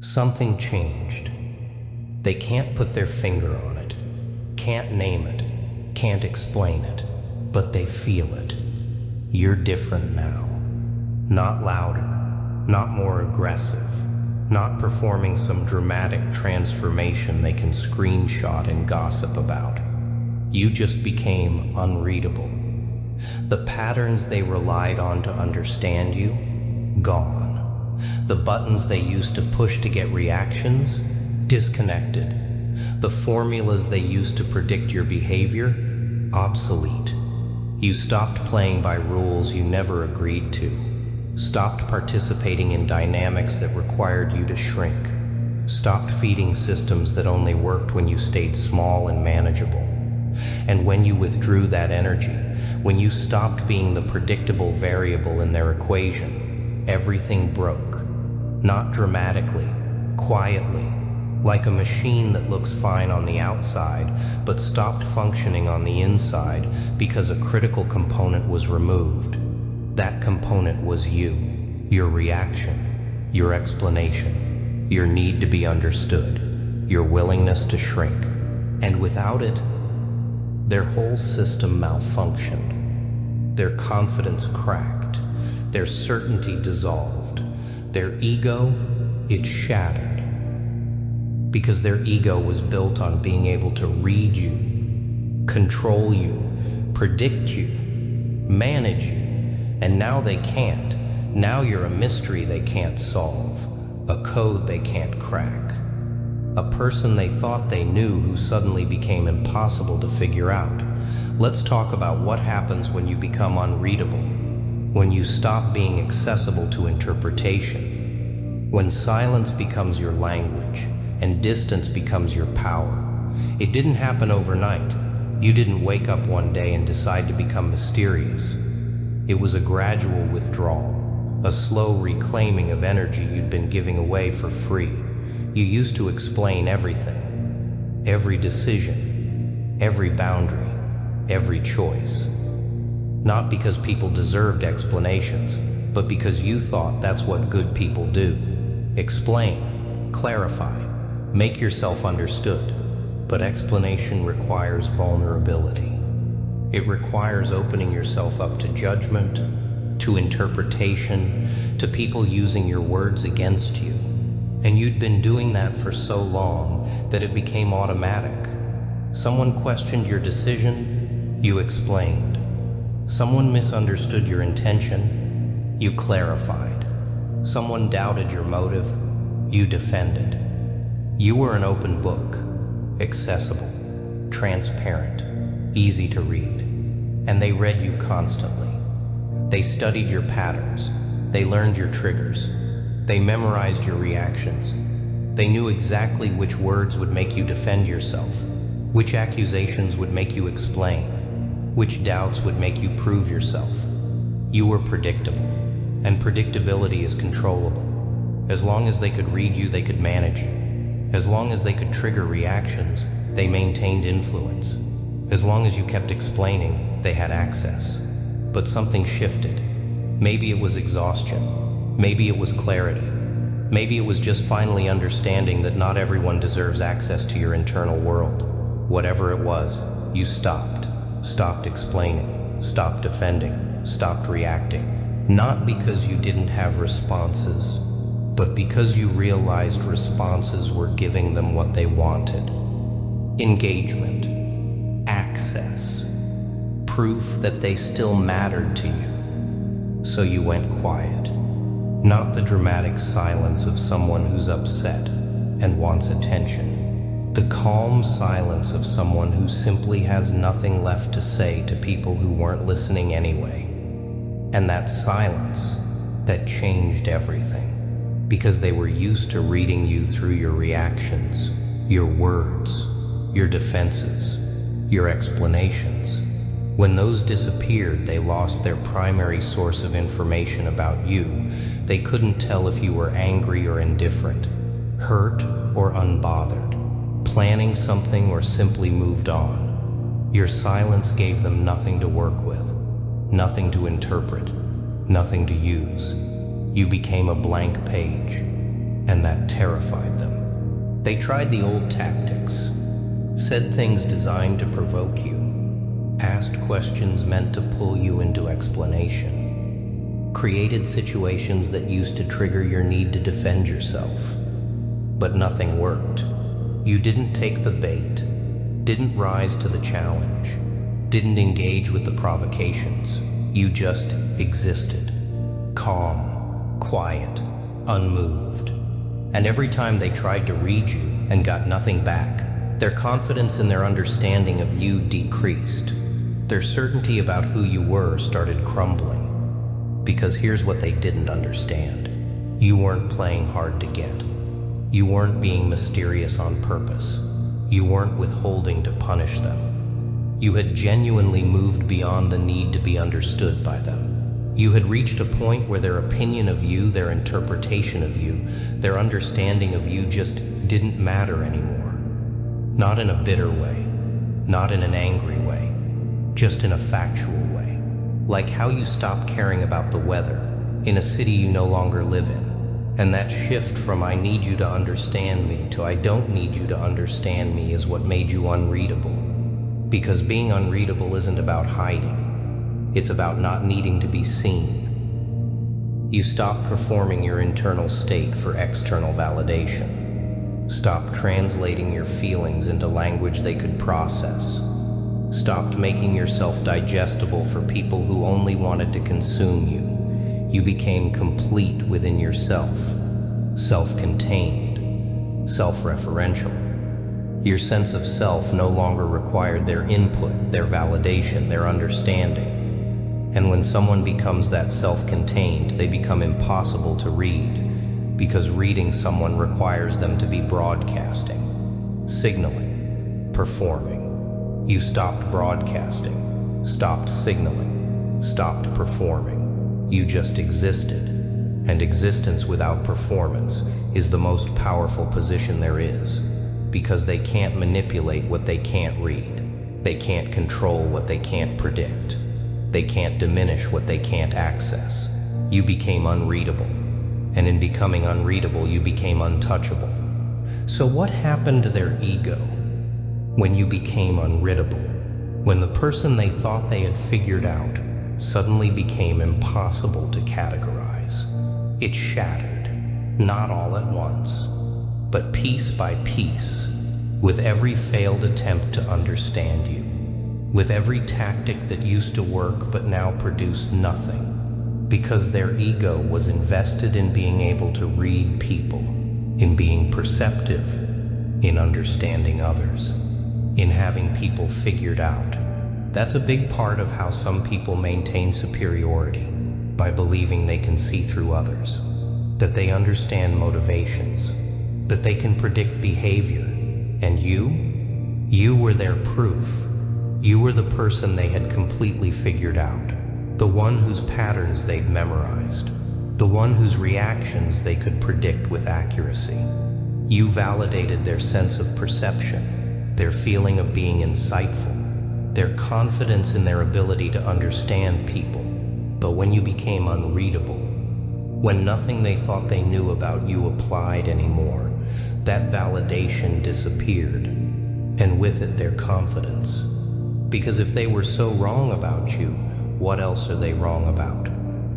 Something changed. They can't put their finger on it, can't name it, can't explain it, but they feel it. You're different now. Not louder, not more aggressive, not performing some dramatic transformation they can screenshot and gossip about. You just became unreadable. The patterns they relied on to understand you, gone. The buttons they used to push to get reactions, disconnected. The formulas they used to predict your behavior, obsolete. You stopped playing by rules you never agreed to. Stopped participating in dynamics that required you to shrink. Stopped feeding systems that only worked when you stayed small and manageable. And when you withdrew that energy, when you stopped being the predictable variable in their equation, everything broke. Not dramatically, quietly, like a machine that looks fine on the outside, but stopped functioning on the inside because a critical component was removed. That component was you, your reaction, your explanation, your need to be understood, your willingness to shrink. And without it, their whole system malfunctioned. Their confidence cracked, their certainty dissolved, their ego, it shattered. Because their ego was built on being able to read you, control you, predict you, manage you, and now they can't. Now you're a mystery they can't solve, a code they can't crack, a person they thought they knew who suddenly became impossible to figure out. Let's talk about what happens when you become unreadable, when you stop being accessible to interpretation, when silence becomes your language, and distance becomes your power. It didn't happen overnight. You didn't wake up one day and decide to become mysterious. It was a gradual withdrawal, a slow reclaiming of energy you'd been giving away for free. You used to explain everything, every decision, every boundary, every choice. Not because people deserved explanations, but because you thought that's what good people do. Explain, clarify, make yourself understood, but explanation requires vulnerability. It requires opening yourself up to judgment, to interpretation, to people using your words against you. And you'd been doing that for so long that it became automatic. Someone questioned your decision, you explained. Someone misunderstood your intention, you clarified. Someone doubted your motive, you defended. You were an open book, accessible, transparent, easy to read, and they read you constantly. They studied your patterns, they learned your triggers, they memorized your reactions. They knew exactly which words would make you defend yourself, which accusations would make you explain, which doubts would make you prove yourself. You were predictable, and predictability is controllable. As long as they could read you, they could manage you. As long as they could trigger reactions, they maintained influence. As long as you kept explaining, they had access. But something shifted. Maybe it was exhaustion. Maybe it was clarity. Maybe it was just finally understanding that not everyone deserves access to your internal world. Whatever it was, you stopped. Stopped explaining. Stopped defending. Stopped reacting. Not because you didn't have responses, but because you realized responses were giving them what they wanted. Engagement, access, proof that they still mattered to you. So you went quiet, not the dramatic silence of someone who's upset and wants attention. The calm silence of someone who simply has nothing left to say to people who weren't listening anyway. And that silence, that changed everything. Because they were used to reading you through your reactions, your words, your defenses, your explanations. When those disappeared, they lost their primary source of information about you. They couldn't tell if you were angry or indifferent, hurt or unbothered, planning something or simply moved on. Your silence gave them nothing to work with, nothing to interpret, nothing to use. You became a blank page, and that terrified them. They tried the old tactics, said things designed to provoke you, asked questions meant to pull you into explanation, created situations that used to trigger your need to defend yourself. But nothing worked. You didn't take the bait, didn't rise to the challenge, didn't engage with the provocations. You just existed, calm, quiet, unmoved. And every time they tried to read you and got nothing back, their confidence in their understanding of you decreased. Their certainty about who you were started crumbling. Because here's what they didn't understand. You weren't playing hard to get. You weren't being mysterious on purpose. You weren't withholding to punish them. You had genuinely moved beyond the need to be understood by them. You had reached a point where their opinion of you, their interpretation of you, their understanding of you just didn't matter anymore. Not in a bitter way, not in an angry way, just in a factual way. Like how you stopped caring about the weather in a city you no longer live in. And that shift from I need you to understand me to I don't need you to understand me is what made you unreadable. Because being unreadable isn't about hiding. It's about not needing to be seen. You stopped performing your internal state for external validation. Stopped translating your feelings into language they could process. Stopped making yourself digestible for people who only wanted to consume you. You became complete within yourself, self-contained, self-referential. Your sense of self no longer required their input, their validation, their understanding. And when someone becomes that self-contained, they become impossible to read, because reading someone requires them to be broadcasting, signaling, performing. You stopped broadcasting, stopped signaling, stopped performing. You just existed, and existence without performance is the most powerful position there is, because they can't manipulate what they can't read. They can't control what they can't predict. They can't diminish what they can't access. You became unreadable, and in becoming unreadable, you became untouchable. So what happened to their ego when you became unreadable? When the person they thought they had figured out suddenly became impossible to categorize. It shattered, not all at once, but piece by piece, with every failed attempt to understand you, with every tactic that used to work but now produced nothing, because their ego was invested in being able to read people, in being perceptive, in understanding others, in having people figured out. That's a big part of how some people maintain superiority, by believing they can see through others, that they understand motivations, that they can predict behavior. And you were their proof. You were the person they had completely figured out, the one whose patterns they'd memorized, the one whose reactions they could predict with accuracy. You validated their sense of perception, their feeling of being insightful, their confidence in their ability to understand people. But when you became unreadable, when nothing they thought they knew about you applied anymore, that validation disappeared, and with it their confidence. Because if they were so wrong about you, what else are they wrong about?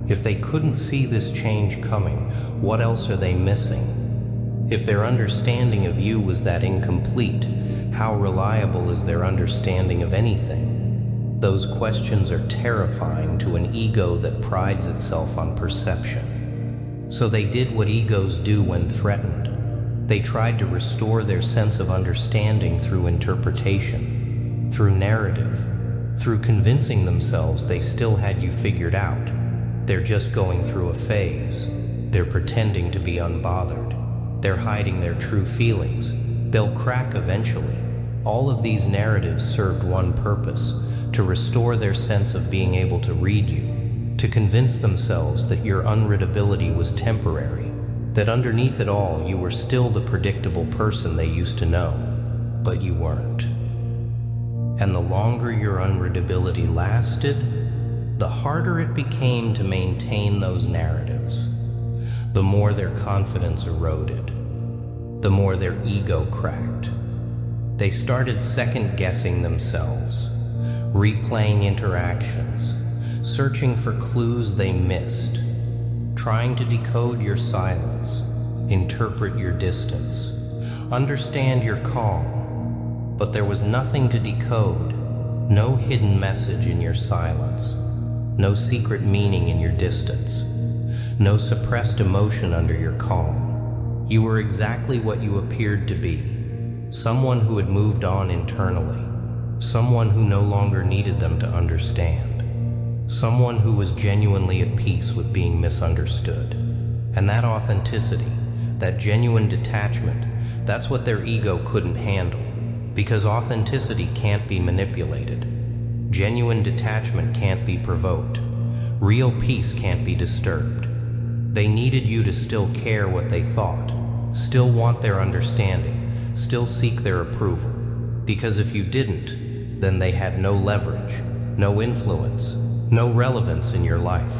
If they couldn't see this change coming, what else are they missing? If their understanding of you was that incomplete, how reliable is their understanding of anything? Those questions are terrifying to an ego that prides itself on perception. So they did what egos do when threatened. They tried to restore their sense of understanding through interpretation, through narrative, through convincing themselves they still had you figured out. They're just going through a phase. They're pretending to be unbothered. They're hiding their true feelings. They'll crack eventually. All of these narratives served one purpose: to restore their sense of being able to read you, to convince themselves that your unreadability was temporary, that underneath it all you were still the predictable person they used to know, but you weren't. And the longer your unreadability lasted, the harder it became to maintain those narratives. the more their confidence eroded, the more their ego cracked. They started second-guessing themselves, replaying interactions, searching for clues they missed, trying to decode your silence, interpret your distance, understand your calm. But there was nothing to decode, no hidden message in your silence, no secret meaning in your distance, no suppressed emotion under your calm. You were exactly what you appeared to be, someone who had moved on internally, someone who no longer needed them to understand, someone who was genuinely at peace with being misunderstood. And that authenticity, that genuine detachment, that's what their ego couldn't handle, because authenticity can't be manipulated. Genuine detachment can't be provoked. Real peace can't be disturbed. They needed you to still care what they thought, still want their understanding, still seek their approval. Because if you didn't, then they had no leverage, no influence, no relevance in your life.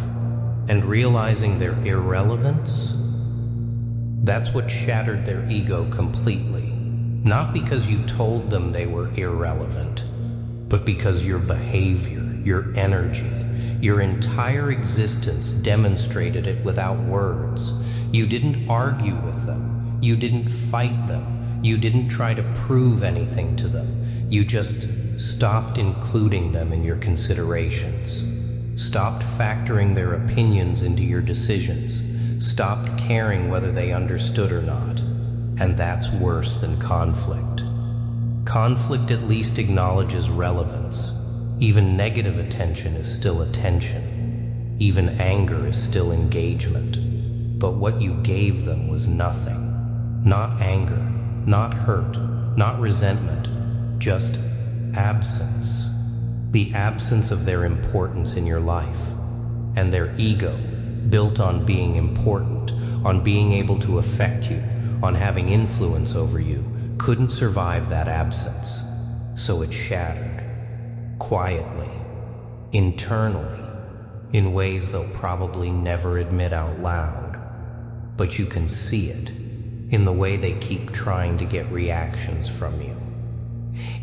And realizing their irrelevance, that's what shattered their ego completely. Not because you told them they were irrelevant, but because your behavior, your energy, your entire existence demonstrated it without words. You didn't argue with them. You didn't fight them. You didn't try to prove anything to them. You just stopped including them in your considerations. Stopped factoring their opinions into your decisions. Stopped caring whether they understood or not. And that's worse than conflict. Conflict at least acknowledges relevance. Even negative attention is still attention. Even anger is still engagement. But what you gave them was nothing. Not anger, not hurt, not resentment, just absence. The absence of their importance in your life. And their ego, built on being important, on being able to affect you, on having influence over you, couldn't survive that absence. So it shattered, quietly, internally, in ways they'll probably never admit out loud. But you can see it in the way they keep trying to get reactions from you,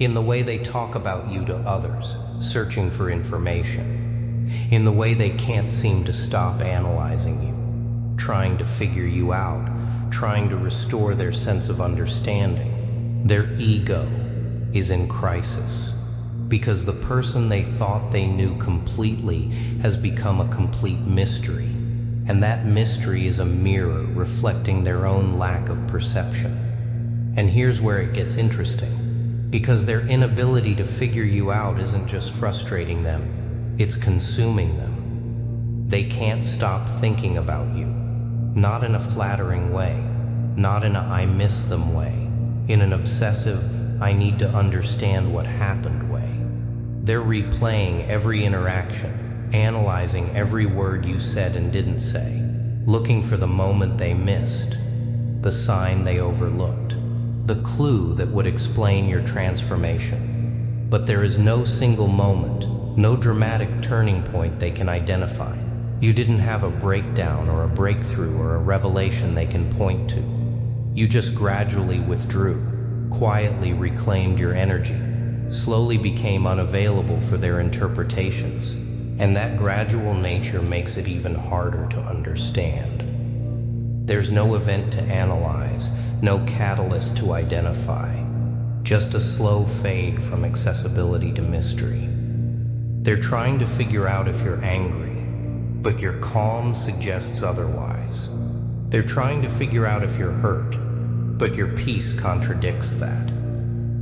in the way they talk about you to others, searching for information, in the way they can't seem to stop analyzing you, trying to figure you out, trying to restore their sense of understanding. Their ego is in crisis because the person they thought they knew completely has become a complete mystery. And that mystery is a mirror reflecting their own lack of perception. And here's where it gets interesting, because their inability to figure you out isn't just frustrating them, it's consuming them. They can't stop thinking about you, not in a flattering way, not in a I miss them way, in an obsessive I need to understand what happened way. They're replaying every interaction, analyzing every word you said and didn't say, looking for the moment they missed, the sign they overlooked, the clue that would explain your transformation. But there is no single moment, no dramatic turning point they can identify. You didn't have a breakdown or a breakthrough or a revelation they can point to. You just gradually withdrew, quietly reclaimed your energy, slowly became unavailable for their interpretations. And that gradual nature makes it even harder to understand. There's no event to analyze, no catalyst to identify, just a slow fade from accessibility to mystery. They're trying to figure out if you're angry, but your calm suggests otherwise. They're trying to figure out if you're hurt, but your peace contradicts that.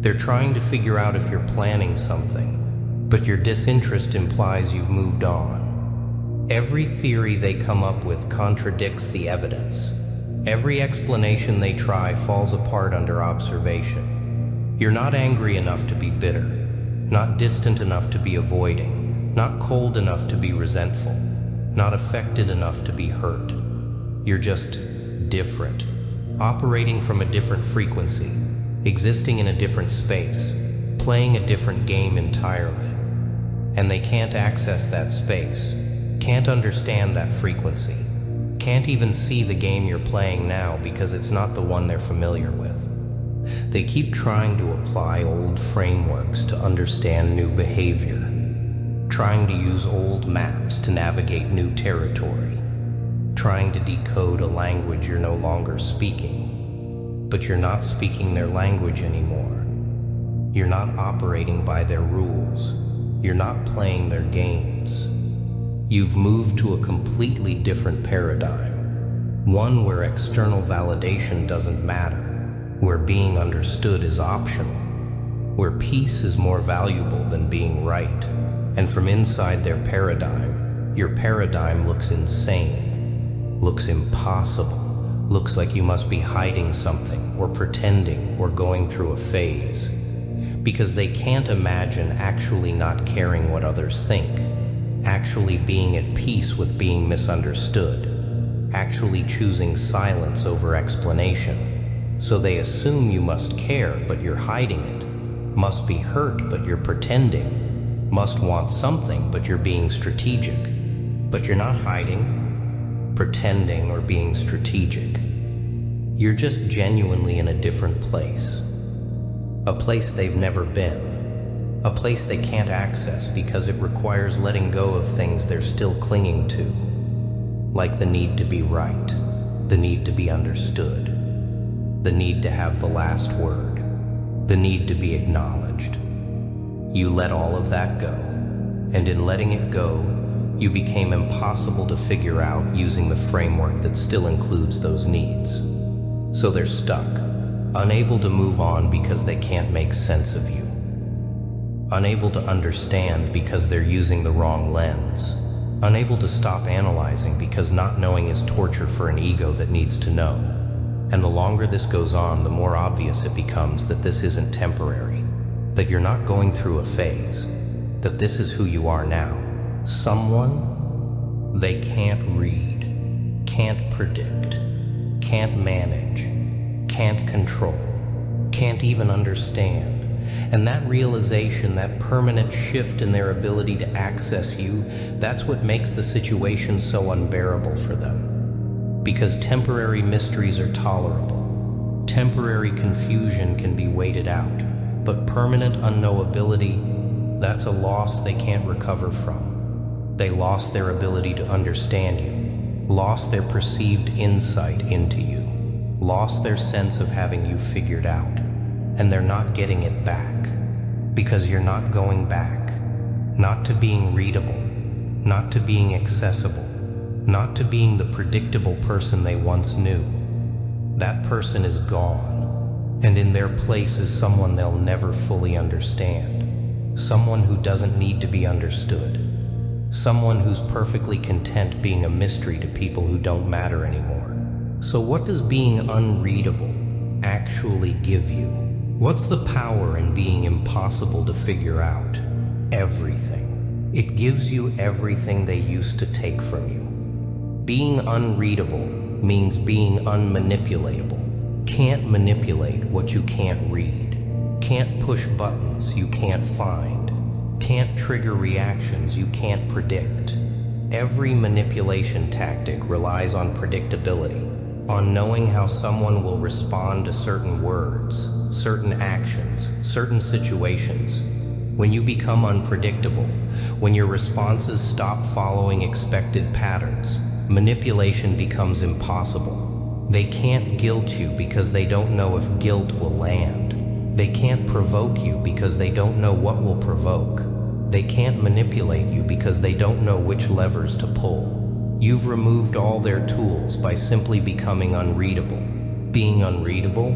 They're trying to figure out if you're planning something, but your disinterest implies you've moved on. Every theory they come up with contradicts the evidence. Every explanation they try falls apart under observation. You're not angry enough to be bitter, not distant enough to be avoiding, not cold enough to be resentful, not affected enough to be hurt. You're just different, operating from a different frequency, existing in a different space, playing a different game entirely. And they can't access that space, can't understand that frequency, can't even see the game you're playing now because it's not the one they're familiar with. They keep trying to apply old frameworks to understand new behavior, trying to use old maps to navigate new territory, trying to decode a language you're no longer speaking. But you're not speaking their language anymore. You're not operating by their rules. You're not playing their games. You've moved to a completely different paradigm, one where external validation doesn't matter, where being understood is optional, where peace is more valuable than being right. And from inside their paradigm, your paradigm looks insane, looks impossible, looks like you must be hiding something or pretending or going through a phase, because they can't imagine actually not caring what others think, actually being at peace with being misunderstood, actually choosing silence over explanation. So they assume you must care, but you're hiding it, must be hurt, but you're pretending, must want something, but you're being strategic. But you're not hiding, pretending, or being strategic. You're just genuinely in a different place. A place they've never been. A place they can't access because it requires letting go of things they're still clinging to. Like the need to be right, the need to be understood, the need to have the last word, the need to be acknowledged. You let all of that go, and in letting it go, you became impossible to figure out using the framework that still includes those needs. So they're stuck, unable to move on because they can't make sense of you, unable to understand because they're using the wrong lens, unable to stop analyzing because not knowing is torture for an ego that needs to know. And the longer this goes on, the more obvious it becomes that this isn't temporary, that you're not going through a phase, that this is who you are now. Someone they can't read, can't predict, can't manage, can't control, can't even understand. And that realization, that permanent shift in their ability to access you, that's what makes the situation so unbearable for them. Because temporary mysteries are tolerable. Temporary confusion can be waited out. But permanent unknowability, that's a loss they can't recover from. They lost their ability to understand you, lost their perceived insight into you, lost their sense of having you figured out. And they're not getting it back. Because you're not going back. Not to being readable, not to being accessible, not to being the predictable person they once knew. That person is gone, and in their place is someone they'll never fully understand. Someone who doesn't need to be understood. Someone who's perfectly content being a mystery to people who don't matter anymore. So what does being unreadable actually give you? What's the power in being impossible to figure out? Everything. It gives you everything they used to take from you. Being unreadable means being unmanipulatable. Can't manipulate what you can't read. Can't push buttons you can't find. Can't trigger reactions you can't predict. Every manipulation tactic relies on predictability, on knowing how someone will respond to certain words, certain actions, certain situations. When you become unpredictable, when your responses stop following expected patterns, manipulation becomes impossible. They can't guilt you because they don't know if guilt will land. They can't provoke you because they don't know what will provoke. They can't manipulate you because they don't know which levers to pull. You've removed all their tools by simply becoming unreadable. Being unreadable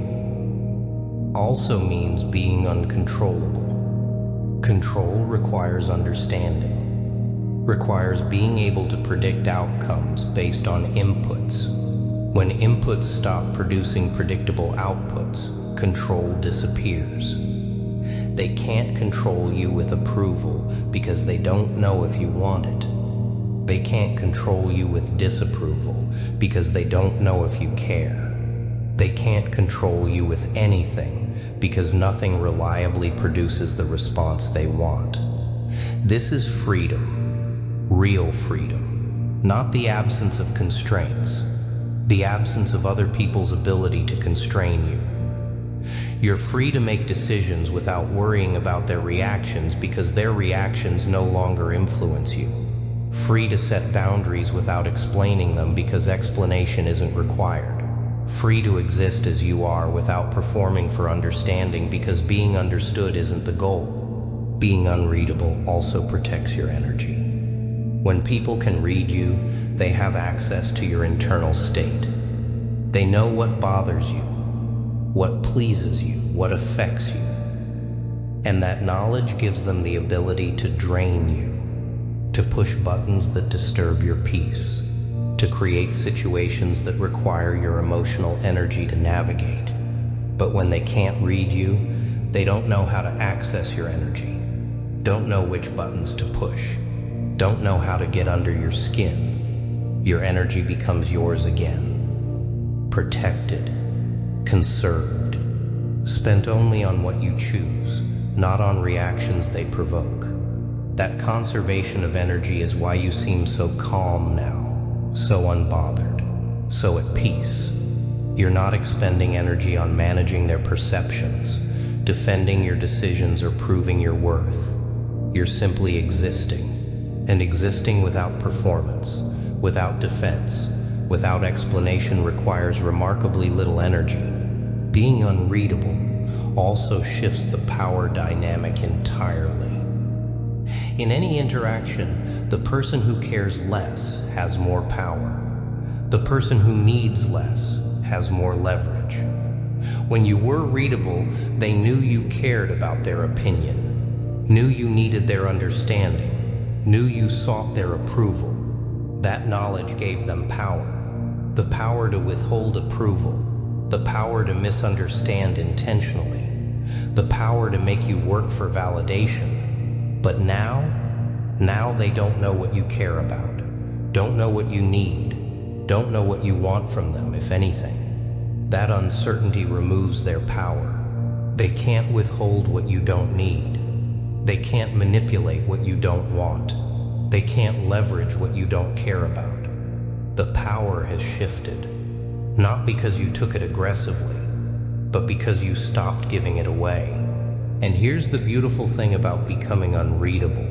also means being uncontrollable. Control requires understanding. Requires being able to predict outcomes based on inputs. When inputs stop producing predictable outputs, control disappears. They can't control you with approval because they don't know if you want it. They can't control you with disapproval because they don't know if you care. They can't control you with anything because nothing reliably produces the response they want. This is freedom. Real freedom. not the absence of constraints, the absence of other people's ability to constrain you. You're free to make decisions without worrying about their reactions because their reactions no longer influence you. Free to set boundaries without explaining them because explanation isn't required. Free to exist as you are without performing for understanding because being understood isn't the goal. Being unreadable also protects your energy. When people can read you, they have access to your internal state. They know what bothers you, what pleases you, what affects you. And that knowledge gives them the ability to drain you, to push buttons that disturb your peace, to create situations that require your emotional energy to navigate. But when they can't read you, they don't know how to access your energy, don't know which buttons to push, don't know how to get under your skin. Your energy becomes yours again, protected, conserved, spent only on what you choose, not on reactions they provoke. That conservation of energy is why you seem so calm now, so unbothered, so at peace. You're not expending energy on managing their perceptions, defending your decisions or proving your worth. You're simply existing, and existing without performance, without defense, without explanation requires remarkably little energy. Being unreadable also shifts the power dynamic entirely. In any interaction, the person who cares less has more power. The person who needs less has more leverage. When you were readable, they knew you cared about their opinion, knew you needed their understanding, knew you sought their approval. That knowledge gave them power. The power to withhold approval, the power to misunderstand intentionally, the power to make you work for validation. But now they don't know what you care about, don't know what you need, don't know what you want from them, if anything. That uncertainty removes their power. They can't withhold what you don't need. They can't manipulate what you don't want. They can't leverage what you don't care about. The power has shifted, not because you took it aggressively, but because you stopped giving it away. And here's the beautiful thing about becoming unreadable.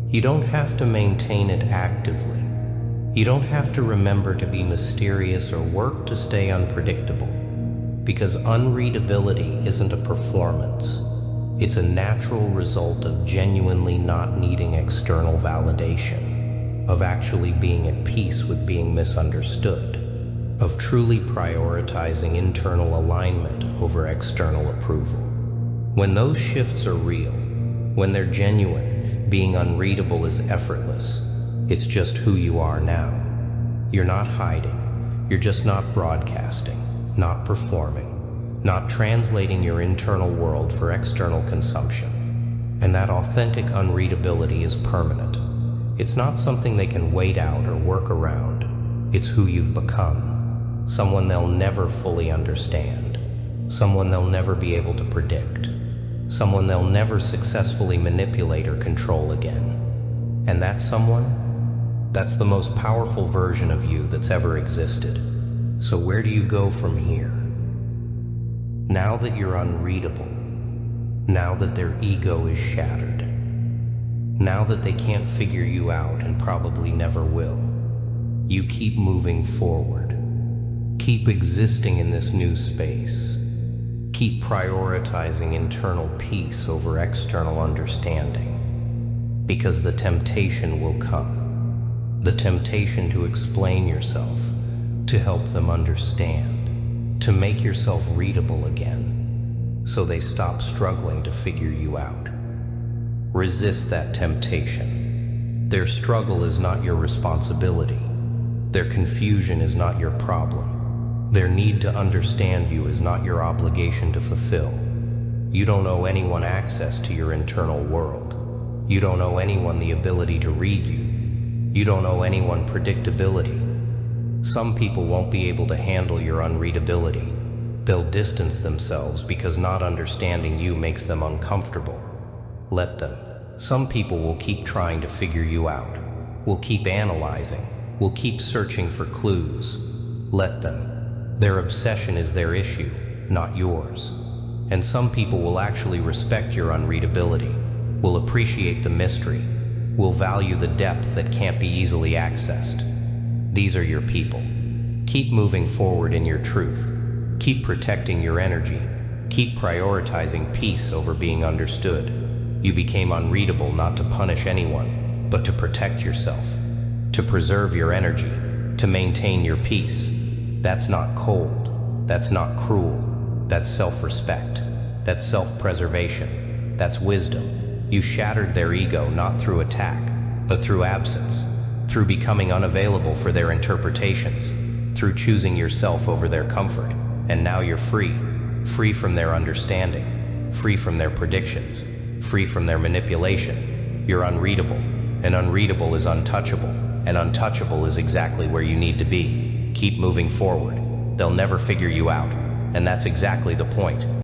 You don't have to maintain it actively. You don't have to remember to be mysterious or work to stay unpredictable, because unreadability isn't a performance. It's a natural result of genuinely not needing external validation, of actually being at peace with being misunderstood, of truly prioritizing internal alignment over external approval. When those shifts are real, when they're genuine, being unreadable is effortless. It's just who you are now. You're not hiding. You're just not broadcasting, not performing, not translating your internal world for external consumption. And that authentic unreadability is permanent. It's not something they can wait out or work around. It's who you've become. Someone they'll never fully understand. Someone they'll never be able to predict. Someone they'll never successfully manipulate or control again. And that someone? That's the most powerful version of you that's ever existed. So where do you go from here? Now that you're unreadable, now that their ego is shattered, now that they can't figure you out and probably never will, you keep moving forward. Keep existing in this new space. Keep prioritizing internal peace over external understanding, because the temptation will come. The temptation to explain yourself, to help them understand, to make yourself readable again, so they stop struggling to figure you out. Resist that temptation. Their struggle is not your responsibility. Their confusion is not your problem. Their need to understand you is not your obligation to fulfill. You don't owe anyone access to your internal world. You don't owe anyone the ability to read you. You don't owe anyone predictability. Some people won't be able to handle your unreadability. They'll distance themselves because not understanding you makes them uncomfortable. Let them. Some people will keep trying to figure you out. will keep analyzing, will keep searching for clues. Let them. Their obsession is their issue, not yours. And some people will actually respect your unreadability, will appreciate the mystery, will value the depth that can't be easily accessed. These are your people. Keep moving forward in your truth. Keep protecting your energy. Keep prioritizing peace over being understood. You became unreadable not to punish anyone, but to protect yourself, to preserve your energy, to maintain your peace. That's not cold. That's not cruel. That's self-respect. That's self-preservation. That's wisdom. You shattered their ego not through attack, but through absence, through becoming unavailable for their interpretations, through choosing yourself over their comfort. And now you're free, free from their understanding, free from their predictions, free from their manipulation. You're unreadable, and unreadable is untouchable, and untouchable is exactly where you need to be. Keep moving forward. They'll never figure you out, and that's exactly the point.